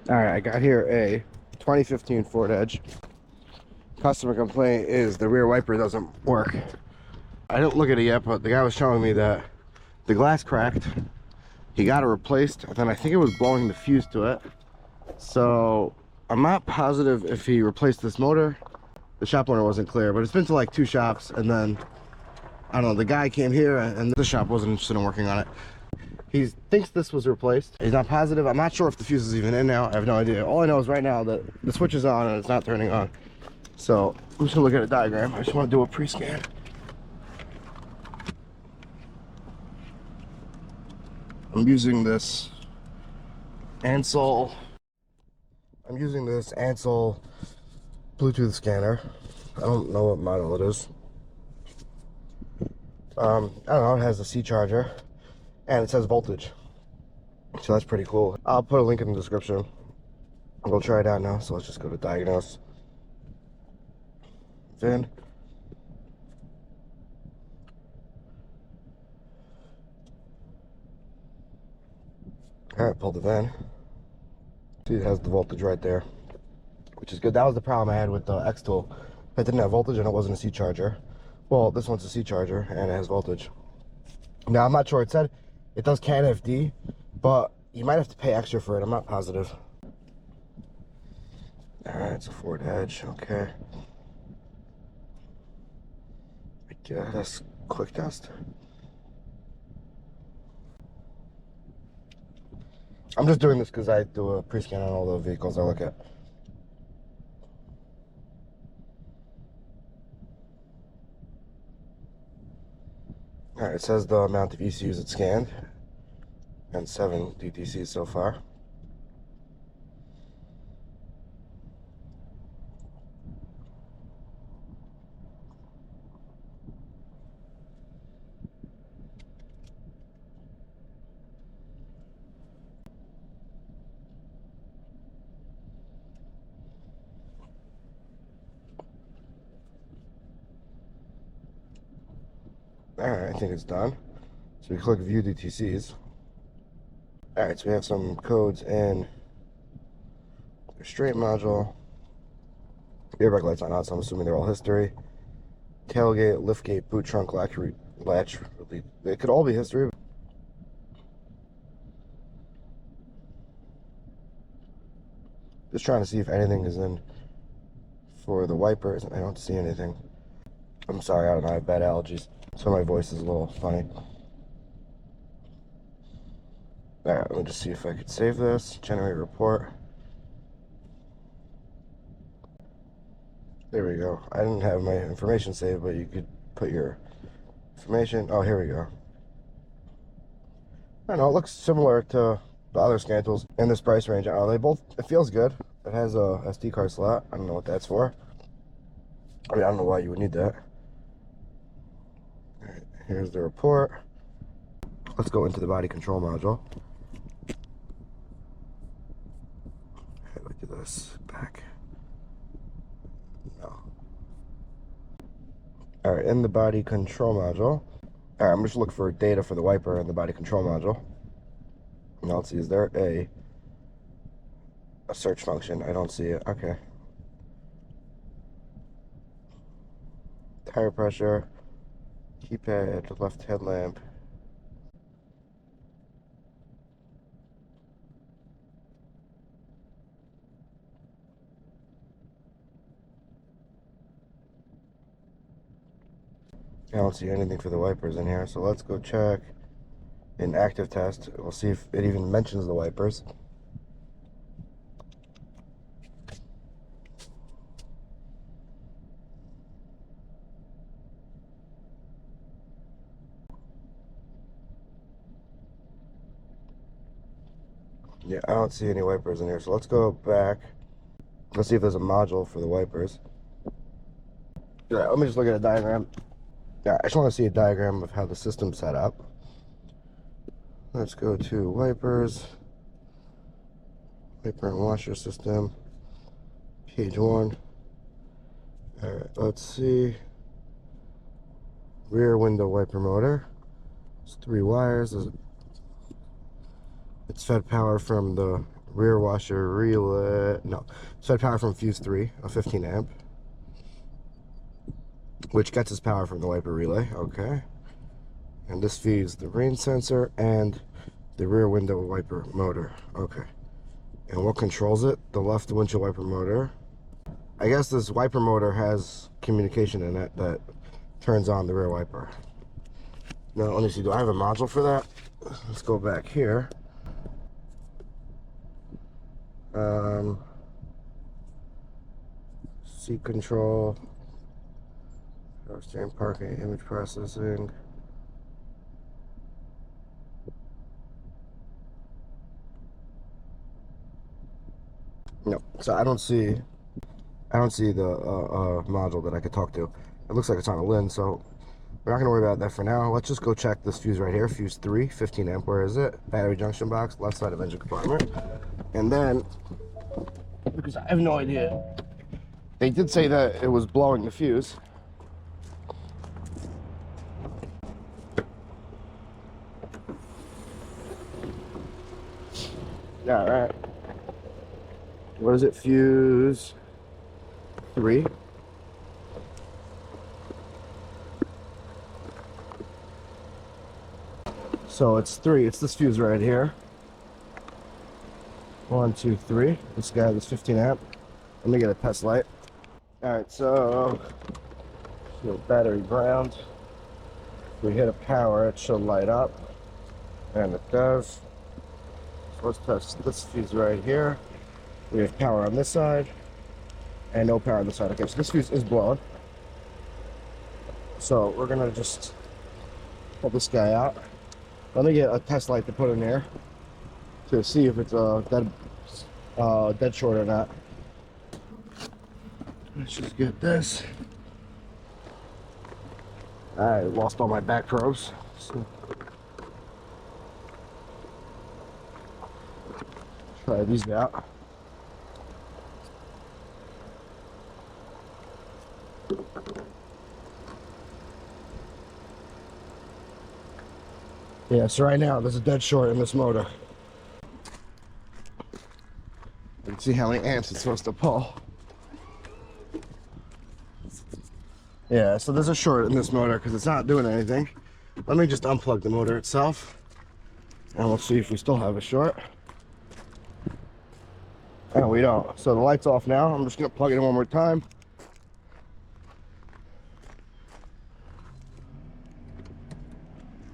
All right, I got here a 2015 Ford Edge. Customer complaint is the rear wiper doesn't work. I didn't look at it yet, but the guy was showing me that the glass cracked. He got it replaced, and then I think it was blowing the fuse to it. So I'm not positive if he replaced this motor. The shop owner wasn't clear, but it's been to like 2 shops, and then I don't know, the guy came here and the shop wasn't interested in working on it. He thinks this was replaced. He's not positive. I'm not sure if the fuse is even in now. I have no idea. All I know is right now that the switch is on and it's not turning on. So I'm just gonna look at a diagram. I just want to do a pre-scan. I'm using this ANCEL. I'm using this ANCEL Bluetooth scanner. I don't know what model it is. I don't know. It has a C charger and it says voltage. So that's pretty cool. I'll put a link in the description. We'll try it out now. So let's just go to Diagnose. VIN. Alright, pull the VIN. See, it has the voltage right there, which is good. That was the problem I had with the X tool. It didn't have voltage and it wasn't a C charger. Well, this one's a C charger and it has voltage. Now, I'm not sure. It said it does CAN FD, but you might have to pay extra for it. I'm not positive. Alright, it's a Ford Edge. Okay. I guess quick test. I'm just doing this because I do a pre-scan on all the vehicles I look at. Alright, it says the amount of ECUs it scanned, and 7 DTCs so far. Alright, I think it's done. So we click View DTCs. Alright, so we have some codes in the straight module. The airbag light's not on, so I'm assuming they're all history. Tailgate, liftgate, boot trunk, latch, they could all be history. Just trying to see if anything is in for the wipers. I don't see anything. I'm sorry, I don't know, I have bad allergies, so my voice is a little funny. Alright, let me just see if I could save this. Generate report. There we go. I didn't have my information saved, but you could put your information. Oh, here we go. I don't know, it looks similar to the other scan tools in this price range. They both, it feels good. It has a SD card slot. I don't know what that's for. I mean, I don't know why you would need that. All right, here's the report. Let's go into the body control module. Okay, look at this. Back. No. Alright, in the body control module. Alright, I'm just looking for data for the wiper in the body control module. Now let's see, is there a search function? I don't see it. Okay. Tire pressure, keypad, left headlamp. I don't see anything for the wipers in here, so let's go check in active test. We'll see if it even mentions the wipers. Yeah, I don't see any wipers in here, so let's go back. Let's see if there's a module for the wipers. Alright, let me just look at a diagram. Yeah, I just want to see a diagram of how the system's set up. Let's go to wipers. Wiper and washer system. Page 1. Alright, let's see. Rear window wiper motor. It's 3 wires. It's fed power from the rear washer relay, no, side power from fuse 3, a 15 amp, which gets its power from the wiper relay. Okay, and this feeds the rain sensor and the rear window wiper motor. Okay, and what controls it? The left windshield wiper motor. I guess this wiper motor has communication in it that turns on the rear wiper. Now let me see, do I have a module for that? Let's go back here. Seat control, power steering, parking, image processing. No, so I don't see the module that I could talk to. It looks like it's on a lens, so we're not gonna worry about that for now. Let's just go check this fuse right here, fuse 3, 15 amp. Where is it? Battery junction box, left side of engine compartment. And then, because I have no idea, they did say that it was blowing the fuse. All right. What is it? Fuse 3. So it's 3. It's this fuse right here. 1, 2, 3. This guy, this 15 amp. Let me get a test light. Alright, so battery ground. If we hit a power, it should light up. And it does. So let's test this fuse right here. We have power on this side. And no power on this side. Okay, so this fuse is blowing. So we're gonna just pull this guy out. Let me get a test light to put in there to see if it's dead short or not. Let's just get this. I lost all my back probes. So try these out. Yeah, so right now there's a dead short in this motor. You can see how many amps it's supposed to pull. Yeah, so there's a short in this motor because it's not doing anything. Let me just unplug the motor itself and we'll see if we still have a short. And we don't. So the light's off now. I'm just gonna plug it in one more time.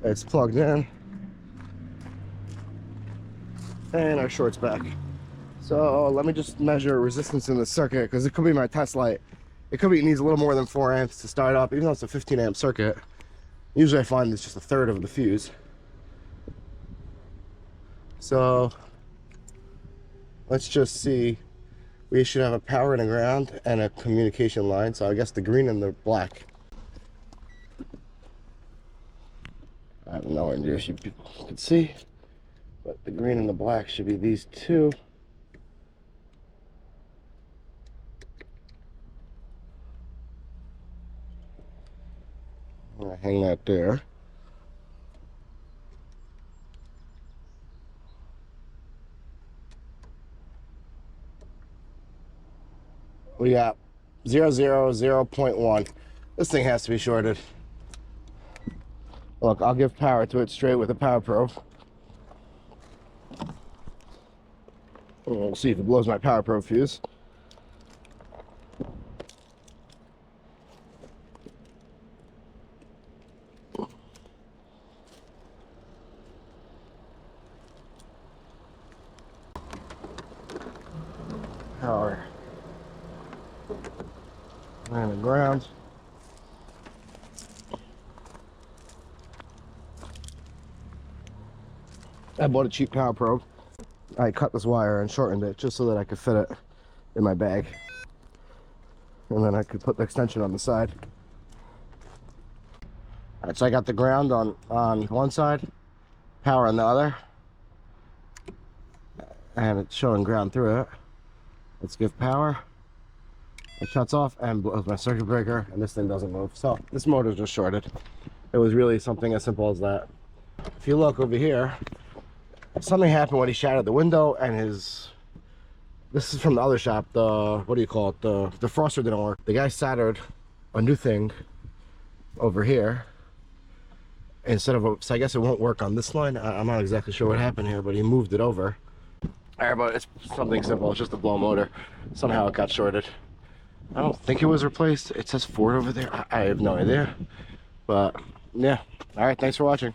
It's plugged in. And our short's back. So let me just measure resistance in the circuit because it could be my test light. It could be it needs a little more than 4 amps to start up, even though it's a 15 amp circuit. Usually I find it's just 1/3 of the fuse. So let's just see. We should have a power and a ground and a communication line. So I guess the green and the black. I have no idea if you people can see, but the green and the black should be these two. I'm gonna hang that there. We got 0, 0, 0.1. This thing has to be shorted. Look, I'll give power to it straight with a power probe. We'll see if it blows my power probe fuse. Power. And the ground. I bought a cheap power probe. I cut this wire and shortened it just so that I could fit it in my bag. And then I could put the extension on the side. Alright, so I got the ground on one side, power on the other. And it's showing ground through it. Let's give power. It shuts off and blows my circuit breaker, and this thing doesn't move. So this motor's just shorted. It was really something as simple as that. If you look over here, something happened when he shattered the window and his This is from the other shop. The, what do you call it? The defroster didn't work. The guy soldered a new thing over here instead of a, so I guess it won't work on this line. I'm not exactly sure what happened here, but he moved it over. All right, but it's something simple. It's just a blow motor. Somehow it got shorted. I don't think it was replaced. It says Ford over there. I have no idea. But yeah. All right, thanks for watching.